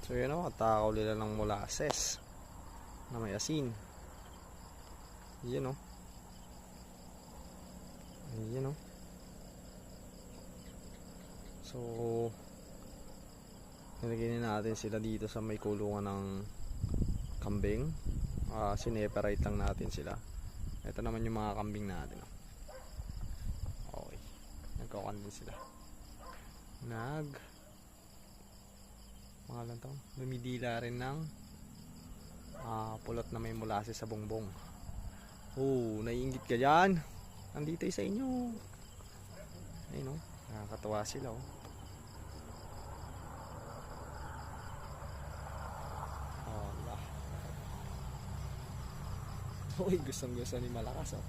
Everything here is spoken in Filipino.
So yun o, takaw nila ng molasses na may asin. Yan o. Ayan o. So nilagay na natin sila dito sa may kulungan ng kambing. Sineparate lang natin sila. Ito naman yung mga kambing natin o. Okay, nagkakan din sila. Mga lang to, lumidila rin ng pulot na may molasses sa bongbong. Oh, naiinggit ka dyan. Nandito sa inyo. Ayun o, nakakatawa sila o. Allah. Uy, gustong gusto ni malakas o.